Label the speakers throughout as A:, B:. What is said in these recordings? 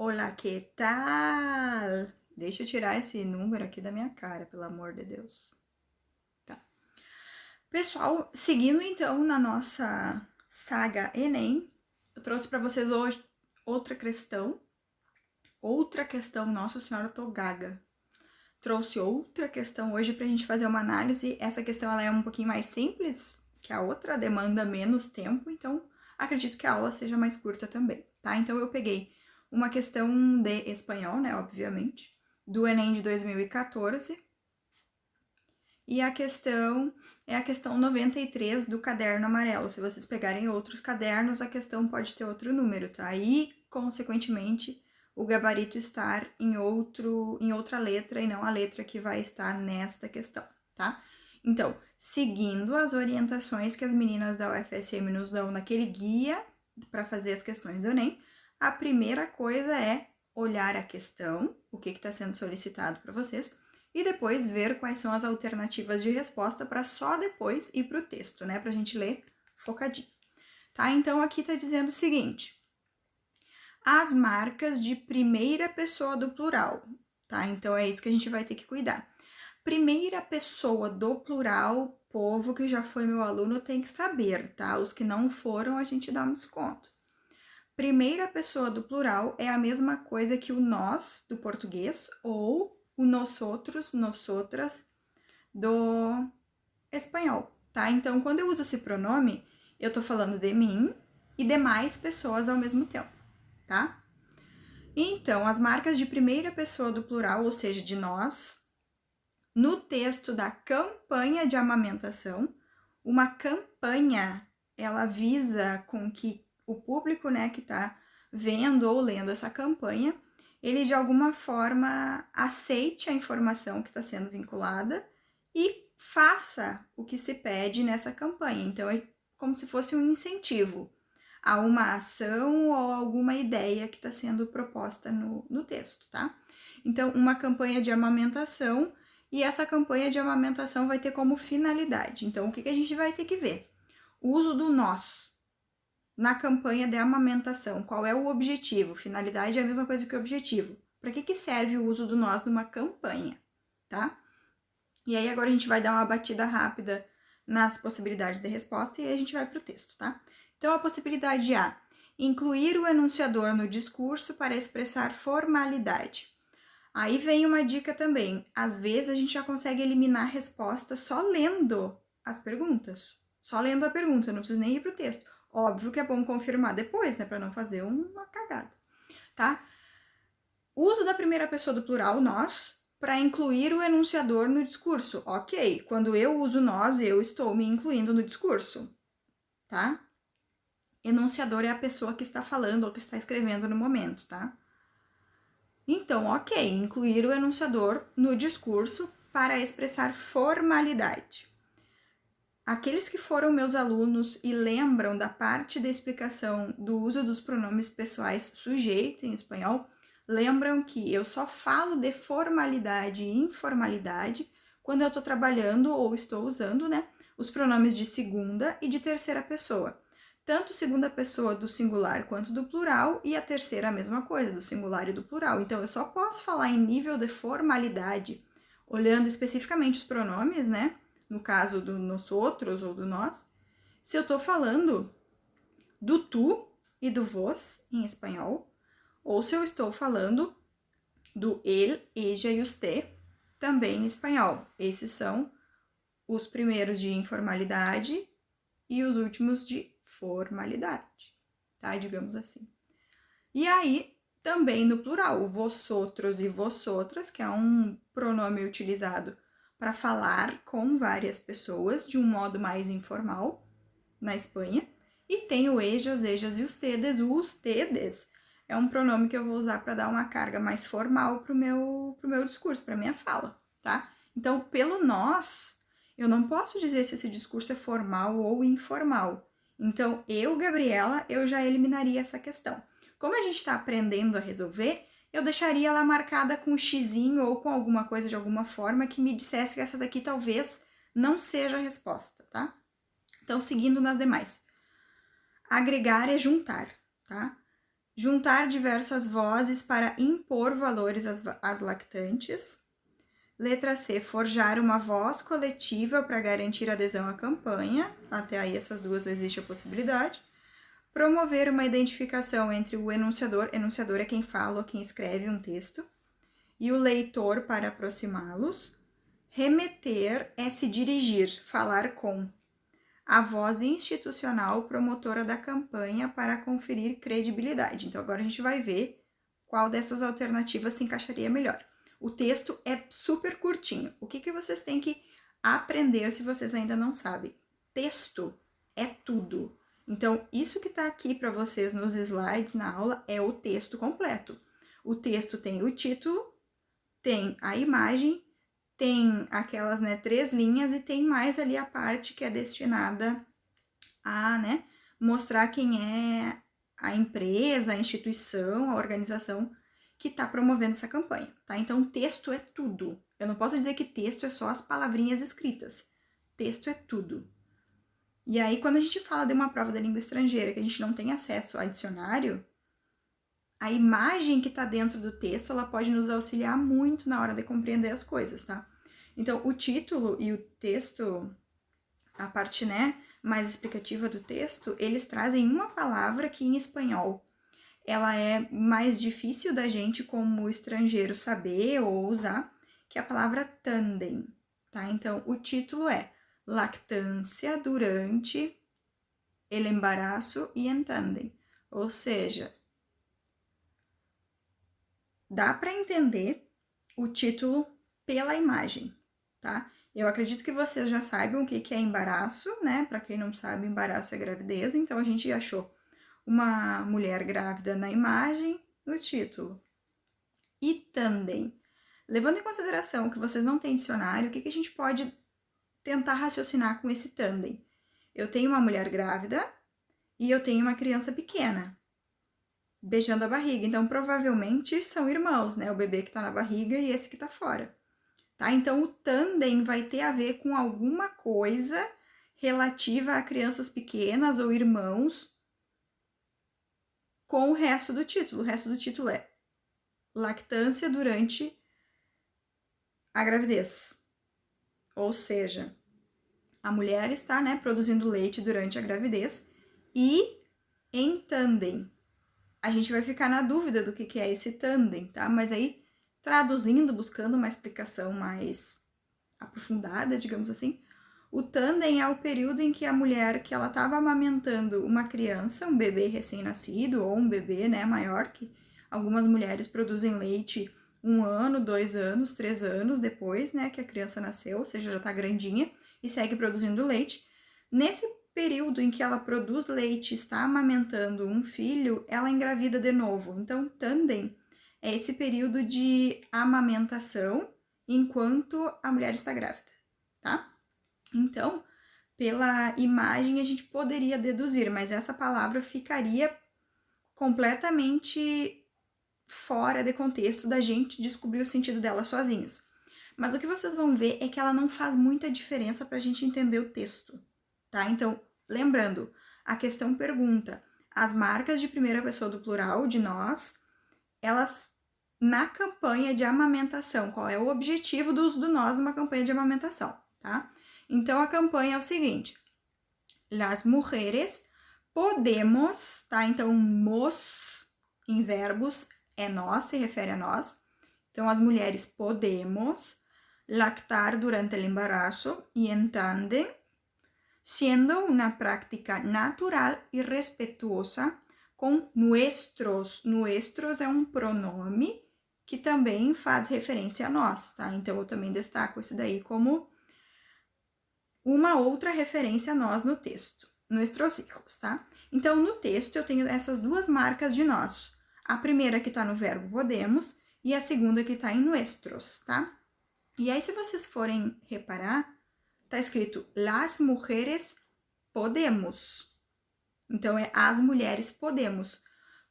A: Olá, que tal? Deixa eu tirar esse número aqui da minha cara, pelo amor de Deus. Tá. Pessoal, seguindo então na nossa saga Enem, eu trouxe para vocês hoje outra questão. Nossa senhora, eu tô gaga. Trouxe outra questão hoje pra gente fazer uma análise. Essa questão ela é um pouquinho mais simples que a outra, demanda menos tempo, então acredito que a aula seja mais curta também, tá? Então eu peguei uma questão de espanhol, né, obviamente, do Enem de 2014. E a questão é a questão 93 do caderno amarelo. Se vocês pegarem outros cadernos, a questão pode ter outro número, tá? E, consequentemente, o gabarito estar em outra letra e não a letra que vai estar nesta questão, tá? Então, seguindo as orientações que as meninas da UFSM nos dão naquele guia para fazer as questões do Enem, a primeira coisa é olhar a questão, o que está sendo solicitado para vocês, e depois ver quais são as alternativas de resposta para só depois ir para o texto, né? Para a gente ler focadinho. Tá? Então, aqui está dizendo o seguinte: as marcas de primeira pessoa do plural, tá? Então, é isso que a gente vai ter que cuidar. Primeira pessoa do plural, povo que já foi meu aluno tem que saber, tá? Os que não foram, a gente dá um desconto. Primeira pessoa do plural é a mesma coisa que o nós do português ou o nosotros, nosotras do espanhol, tá? Então, quando eu uso esse pronome, eu tô falando de mim e de mais pessoas ao mesmo tempo, tá? Então, as marcas de primeira pessoa do plural, ou seja, de nós, no texto da campanha de amamentação, uma campanha, ela visa com que o público, né, que tá vendo ou lendo essa campanha, ele de alguma forma aceite a informação que está sendo vinculada e faça o que se pede nessa campanha. Então, é como se fosse um incentivo a uma ação ou alguma ideia que está sendo proposta no texto, tá? Então, uma campanha de amamentação, e essa campanha de amamentação vai ter como finalidade. Então, o que a gente vai ter que ver? O uso do nós na campanha de amamentação. Qual é o objetivo? Finalidade é a mesma coisa que objetivo. Para que serve o uso do nós numa campanha, tá? E aí agora a gente vai dar uma batida rápida nas possibilidades de resposta e a gente vai para o texto, tá? Então, a possibilidade A: incluir o enunciador no discurso para expressar formalidade. Aí vem uma dica também. Às vezes a gente já consegue eliminar a resposta só lendo as perguntas. Só lendo a pergunta, não precisa nem ir para o texto. Óbvio que é bom confirmar depois, né, para não fazer uma cagada, tá? Uso da primeira pessoa do plural, nós, para incluir o enunciador no discurso. Ok, quando eu uso nós, eu estou me incluindo no discurso, tá? Enunciador é a pessoa que está falando ou que está escrevendo no momento, tá? Então, ok, incluir o enunciador no discurso para expressar formalidade. Aqueles que foram meus alunos e lembram da parte da explicação do uso dos pronomes pessoais sujeito em espanhol, lembram que eu só falo de formalidade e informalidade quando eu estou trabalhando ou estou usando, né, os pronomes de segunda e de terceira pessoa. Tanto segunda pessoa do singular quanto do plural, e a terceira a mesma coisa, do singular e do plural. Então, eu só posso falar em nível de formalidade, olhando especificamente os pronomes, né, no caso do nós outros ou do nós, se eu estou falando do tu e do vos em espanhol, ou se eu estou falando do ele, ella e usted também em espanhol. Esses são os primeiros de informalidade e os últimos de formalidade, tá? Digamos assim. E aí, também no plural, o vosotros e vosotras, que é um pronome utilizado para falar com várias pessoas de um modo mais informal na Espanha. E tem o ellos, ellas e ustedes. O ustedes é um pronome que eu vou usar para dar uma carga mais formal pro meu discurso, para minha fala, tá? Então, pelo nós, eu não posso dizer se esse discurso é formal ou informal. Então, eu, Gabriela, eu já eliminaria essa questão. Como a gente está aprendendo a resolver, eu deixaria ela marcada com um xizinho ou com alguma coisa de alguma forma que me dissesse que essa daqui talvez não seja a resposta, tá? Então, seguindo nas demais. Agregar é juntar, tá? juntar diversas vozes para impor valores às lactantes. Letra C, forjar uma voz coletiva para garantir adesão à campanha. Até aí essas duas existe a possibilidade. Promover uma identificação entre o enunciador é quem fala ou quem escreve um texto, e o leitor para aproximá-los. Remeter é se dirigir, falar com. A voz institucional promotora da campanha para conferir credibilidade. Então agora a gente vai ver qual dessas alternativas se encaixaria melhor. O texto é super curtinho. O que vocês têm que aprender se vocês ainda não sabem? Texto é tudo. Então, isso que está aqui para vocês nos slides na aula é o texto completo. O texto tem o título, tem a imagem, tem aquelas 3 linhas e tem mais ali a parte que é destinada a mostrar quem é a empresa, a instituição, a organização que está promovendo essa campanha, tá? Então, texto é tudo. Eu não posso dizer que texto é só as palavrinhas escritas. Texto é tudo. E aí, quando a gente fala de uma prova da língua estrangeira que a gente não tem acesso a dicionário, a imagem que está dentro do texto, ela pode nos auxiliar muito na hora de compreender as coisas, tá? Então, o título e o texto, a parte, mais explicativa do texto, eles trazem uma palavra que em espanhol ela é mais difícil da gente como estrangeiro saber ou usar, que é a palavra tandem, tá? Então, o título é lactância durante el embaraço e en tandem, ou seja, dá para entender o título pela imagem, tá? Eu acredito que vocês já saibam o que é embaraço, Para quem não sabe, embaraço é gravidez, então a gente achou uma mulher grávida na imagem, no título. E tandem. Levando em consideração que vocês não têm dicionário, o que a gente pode tentar raciocinar com esse tandem? Eu tenho uma mulher grávida e eu tenho uma criança pequena beijando a barriga. Então, provavelmente são irmãos, O bebê que tá na barriga e esse que tá fora. Tá? Então, o tandem vai ter a ver com alguma coisa relativa a crianças pequenas ou irmãos com o resto do título. O resto do título é lactância durante a gravidez. Ou seja, a mulher está, produzindo leite durante a gravidez e em tandem. A gente vai ficar na dúvida do que é esse tandem, tá? Mas aí, traduzindo, buscando uma explicação mais aprofundada, digamos assim, o tandem é o período em que a mulher que ela estava amamentando uma criança, um bebê recém-nascido ou um bebê, maior, que algumas mulheres produzem leite 1 ano, 2 anos, 3 anos depois, que a criança nasceu, ou seja, já está grandinha e segue produzindo leite. Nesse período em que ela produz leite e está amamentando um filho, ela engravida de novo. Então, tandem é esse período de amamentação enquanto a mulher está grávida, tá? Então, pela imagem a gente poderia deduzir, mas essa palavra ficaria completamente fora de contexto da gente descobrir o sentido dela sozinhos. Mas o que vocês vão ver é que ela não faz muita diferença para a gente entender o texto, tá? Então, lembrando, a questão pergunta, as marcas de primeira pessoa do plural, de nós, elas, na campanha de amamentação, qual é o objetivo do uso do nós numa campanha de amamentação, tá? Então, a campanha é o seguinte, las mujeres podemos, tá? Então, mos, em verbos, é nós, se refere a nós. Então, as mulheres podemos lactar durante el embarazo y en tandem, siendo una práctica natural y respetuosa com nuestros. Nuestros é um pronome que também faz referência a nós, tá? Então, eu também destaco esse daí como uma outra referência a nós no texto, nuestros hijos, tá? Então, no texto eu tenho essas duas marcas de nós. A primeira que tá no verbo podemos e a segunda que tá em nuestros, tá? E aí, se vocês forem reparar, tá escrito las mujeres podemos. Então, é as mulheres podemos.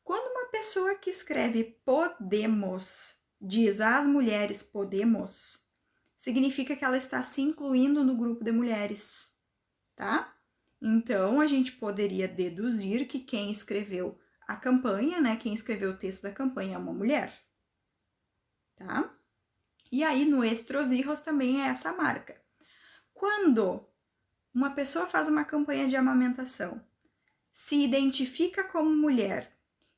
A: Quando uma pessoa que escreve podemos diz as mulheres podemos, significa que ela está se incluindo no grupo de mulheres, tá? Então, a gente poderia deduzir que quem escreveu a campanha, né? Quem escreveu o texto da campanha é uma mulher, tá? E aí no Nuestros Hijos também é essa marca. Quando uma pessoa faz uma campanha de amamentação, se identifica como mulher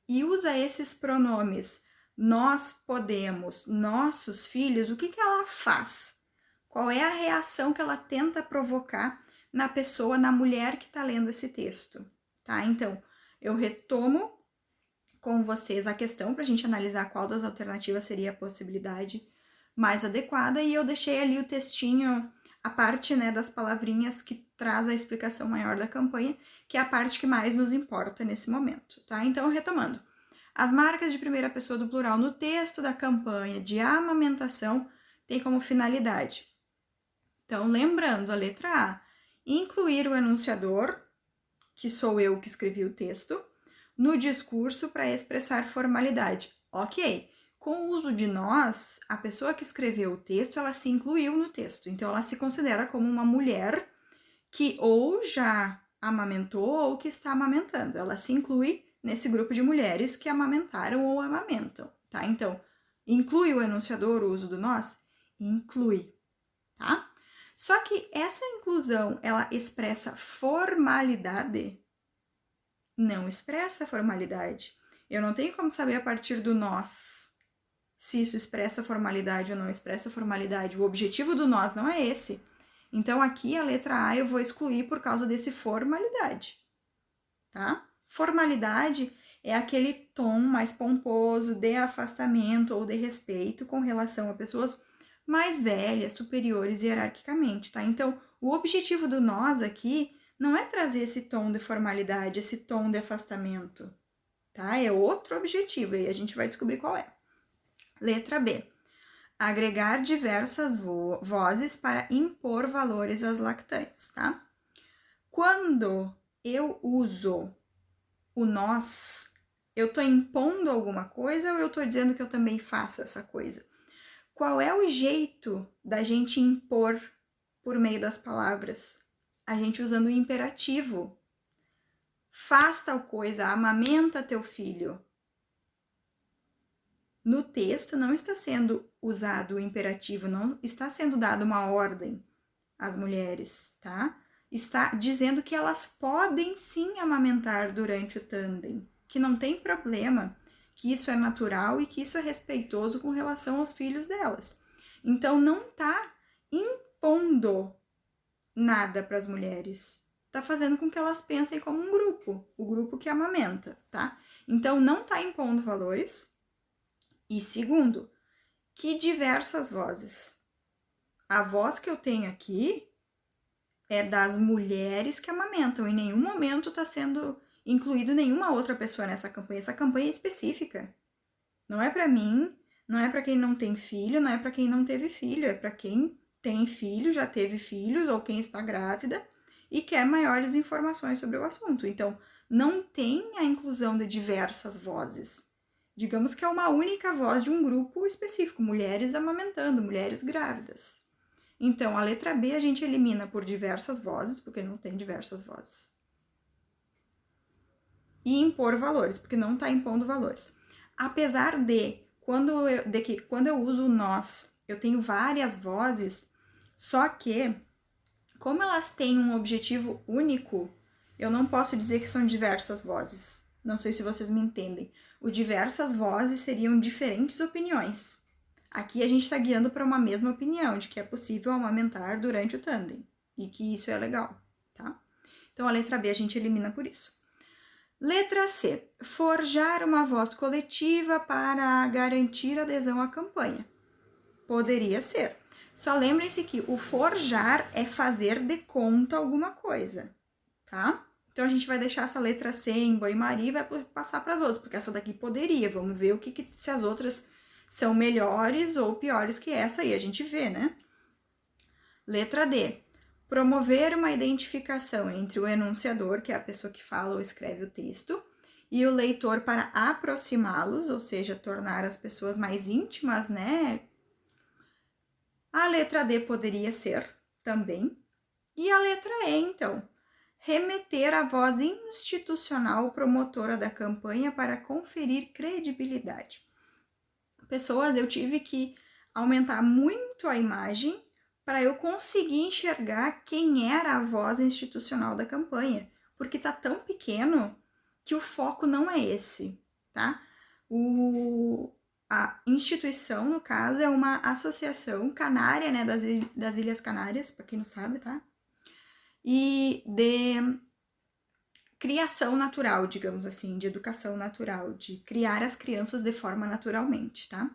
A: e usa esses pronomes nós podemos, nossos filhos, o que ela faz? Qual é a reação que ela tenta provocar na pessoa, na mulher que está lendo esse texto, tá? Então, eu retomo com vocês a questão para a gente analisar qual das alternativas seria a possibilidade mais adequada, e eu deixei ali o textinho, a parte, né, das palavrinhas que traz a explicação maior da campanha, que é a parte que mais nos importa nesse momento, tá? Então, retomando. As marcas de primeira pessoa do plural no texto da campanha de amamentação tem como finalidade. Então, lembrando, a letra A, incluir o enunciador, que sou eu que escrevi o texto, no discurso para expressar formalidade. Ok, com o uso de nós, a pessoa que escreveu o texto, ela se incluiu no texto. Então, ela se considera como uma mulher que ou já amamentou ou que está amamentando. Ela se inclui nesse grupo de mulheres que amamentaram ou amamentam, tá? Então, inclui o enunciador o uso do nós? Inclui, tá? Só que essa inclusão, ela expressa formalidade? Não expressa formalidade. Eu não tenho como saber a partir do nós se isso expressa formalidade ou não expressa formalidade. O objetivo do nós não é esse. Então, aqui a letra A eu vou excluir por causa desse formalidade, tá? Formalidade é aquele tom mais pomposo de afastamento ou de respeito com relação a pessoas mais velhas, superiores hierarquicamente, tá? Então, o objetivo do nós aqui não é trazer esse tom de formalidade, esse tom de afastamento, tá? É outro objetivo e a gente vai descobrir qual é. Letra B. Agregar diversas vozes para impor valores às lactantes, tá? Quando eu uso o nós, eu tô impondo alguma coisa ou eu tô dizendo que eu também faço essa coisa? Qual é o jeito da gente impor por meio das palavras? A gente usando o imperativo. Faz tal coisa, amamenta teu filho. No texto não está sendo usado o imperativo, não está sendo dada uma ordem às mulheres, tá? Está dizendo que elas podem sim amamentar durante o tandem, que não tem problema, que isso é natural e que isso é respeitoso com relação aos filhos delas. Então não está impondo nada para as mulheres, está fazendo com que elas pensem como um grupo, o grupo que amamenta, tá? Então não está impondo valores. E segundo, que diversas vozes. A voz que eu tenho aqui é das mulheres que amamentam. Em nenhum momento está sendo incluído nenhuma outra pessoa nessa campanha. Essa campanha é específica. Não é para mim, não é para quem não tem filho, não é para quem não teve filho. É para quem tem filho, já teve filhos ou quem está grávida e quer maiores informações sobre o assunto. Então, não tem a inclusão de diversas vozes. Digamos que é uma única voz de um grupo específico, mulheres amamentando, mulheres grávidas. Então, a letra B a gente elimina por diversas vozes, porque não tem diversas vozes. E impor valores, porque não está impondo valores. Apesar de que quando eu uso o nós, eu tenho várias vozes, só que, como elas têm um objetivo único, eu não posso dizer que são diversas vozes. Não sei se vocês me entendem. O diversas vozes seriam diferentes opiniões. Aqui a gente está guiando para uma mesma opinião, de que é possível amamentar durante o tandem. E que isso é legal, tá? Então, a letra B a gente elimina por isso. Letra C. Forjar uma voz coletiva para garantir adesão à campanha. Poderia ser. Só lembrem-se que o forjar é fazer de conta alguma coisa, tá? Então, a gente vai deixar essa letra C em banho-maria e vai passar para as outras, porque essa daqui poderia. Vamos ver se as outras são melhores ou piores que essa aí. A gente vê, né? Letra D. Promover uma identificação entre o enunciador, que é a pessoa que fala ou escreve o texto, e o leitor para aproximá-los, ou seja, tornar as pessoas mais íntimas, né? A letra D poderia ser também. E a letra E, então, remeter à voz institucional promotora da campanha para conferir credibilidade. Pessoas, eu tive que aumentar muito a imagem para eu conseguir enxergar quem era a voz institucional da campanha, porque tá tão pequeno que o foco não é esse, tá? A instituição, no caso, é uma associação canária, né, das Ilhas Canárias, para quem não sabe, tá? E de criação natural, digamos assim, de educação natural, de criar as crianças de forma naturalmente, tá?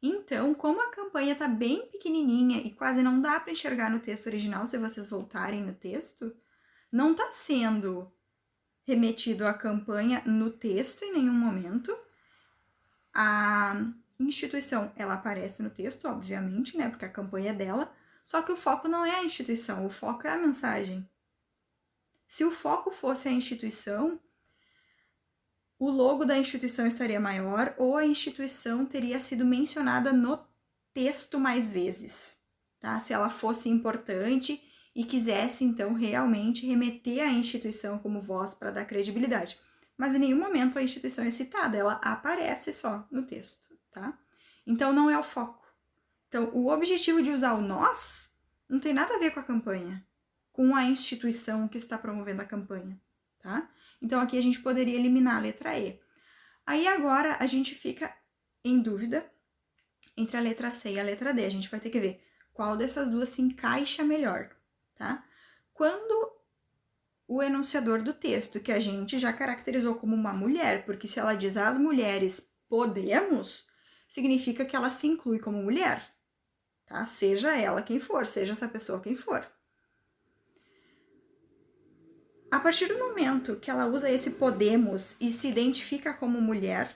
A: Então, como a campanha tá bem pequenininha e quase não dá para enxergar no texto original, se vocês voltarem no texto, não tá sendo remetido à campanha no texto em nenhum momento. A instituição, ela aparece no texto, obviamente, né, porque a campanha é dela, só que o foco não é a instituição, o foco é a mensagem. Se o foco fosse a instituição, o logo da instituição estaria maior ou a instituição teria sido mencionada no texto mais vezes, tá? Se ela fosse importante e quisesse, então, realmente remeter à instituição como voz para dar credibilidade. Mas em nenhum momento a instituição é citada, ela aparece só no texto, tá? Então não é o foco. Então, o objetivo de usar o nós não tem nada a ver com a campanha, com a instituição que está promovendo a campanha, tá? Então, aqui a gente poderia eliminar a letra E. Aí, agora, a gente fica em dúvida entre a letra C e a letra D. A gente vai ter que ver qual dessas duas se encaixa melhor, tá? Quando o enunciador do texto, que a gente já caracterizou como uma mulher, porque se ela diz as mulheres podemos, significa que ela se inclui como mulher, tá? Seja ela quem for, seja essa pessoa quem for. A partir do momento que ela usa esse podemos e se identifica como mulher,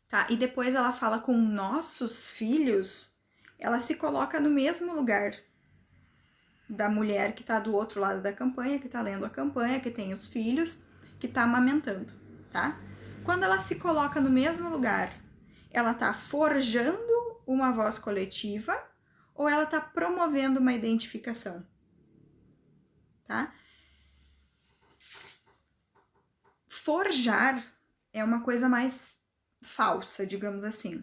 A: tá? E depois ela fala com nossos filhos, ela se coloca no mesmo lugar da mulher que tá do outro lado da campanha, que tá lendo a campanha, que tem os filhos, que tá amamentando, tá? Quando ela se coloca no mesmo lugar, ela tá forjando uma voz coletiva ou ela tá promovendo uma identificação, tá? Forjar é uma coisa mais falsa, digamos assim,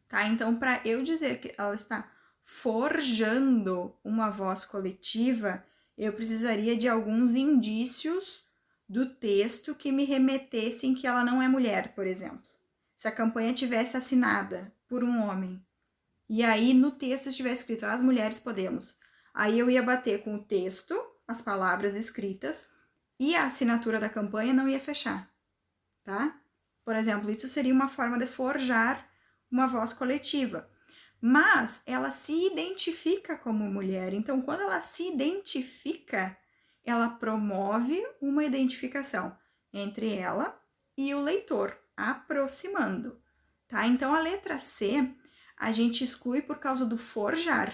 A: tá? Então, para eu dizer que ela está forjando uma voz coletiva, eu precisaria de alguns indícios do texto que me remetessem que ela não é mulher, por exemplo. Se a campanha tivesse assinada por um homem, e aí no texto estivesse escrito as mulheres podemos, aí eu ia bater com o texto, as palavras escritas, e a assinatura da campanha não ia fechar, tá? Por exemplo, isso seria uma forma de forjar uma voz coletiva. Mas ela se identifica como mulher, então quando ela se identifica, ela promove uma identificação entre ela e o leitor, aproximando, tá? Então a letra C a gente exclui por causa do forjar.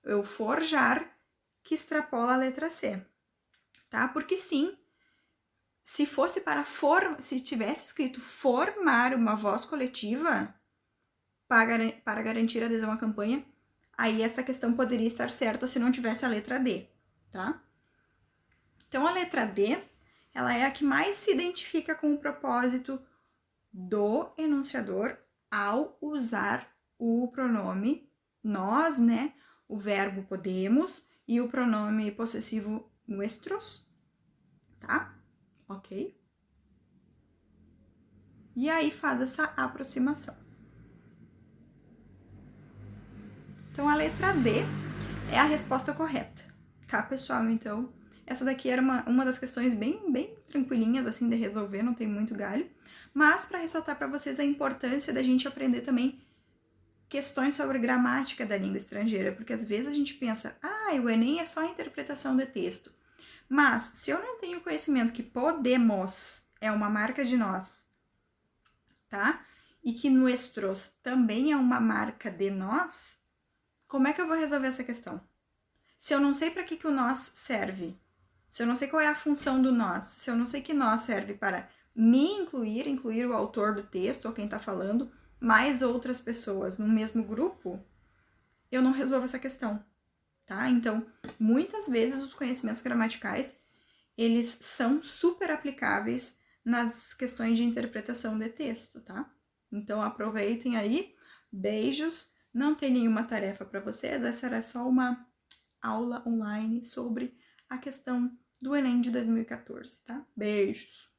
A: O forjar que extrapola a letra C, tá? Porque sim, se fosse se tivesse escrito formar uma voz coletiva para garantir adesão à campanha, aí essa questão poderia estar certa se não tivesse a letra D, tá? Então, a letra D, ela é a que mais se identifica com o propósito do enunciador ao usar o pronome nós, né? O verbo podemos e o pronome possessivo nuestros, tá? Ok? E aí faz essa aproximação. Então, a letra D é a resposta correta, tá, pessoal? Então, essa daqui era uma das questões bem tranquilinhas, assim, de resolver, não tem muito galho. Mas, para ressaltar para vocês a importância da gente aprender também questões sobre gramática da língua estrangeira, porque às vezes a gente pensa, o Enem é só interpretação de texto. Mas, se eu não tenho conhecimento que podemos é uma marca de nós, tá? E que nuestros também é uma marca de nós, como é que eu vou resolver essa questão? Se eu não sei para que o nós serve, se eu não sei qual é a função do nós, se eu não sei que nós serve para me incluir o autor do texto ou quem está falando, mais outras pessoas no mesmo grupo, eu não resolvo essa questão, tá? Então, muitas vezes os conhecimentos gramaticais, eles são super aplicáveis nas questões de interpretação de texto, tá? Então, aproveitem aí, beijos, não tem nenhuma tarefa para vocês, essa era só uma aula online sobre a questão do Enem de 2014, tá? Beijos!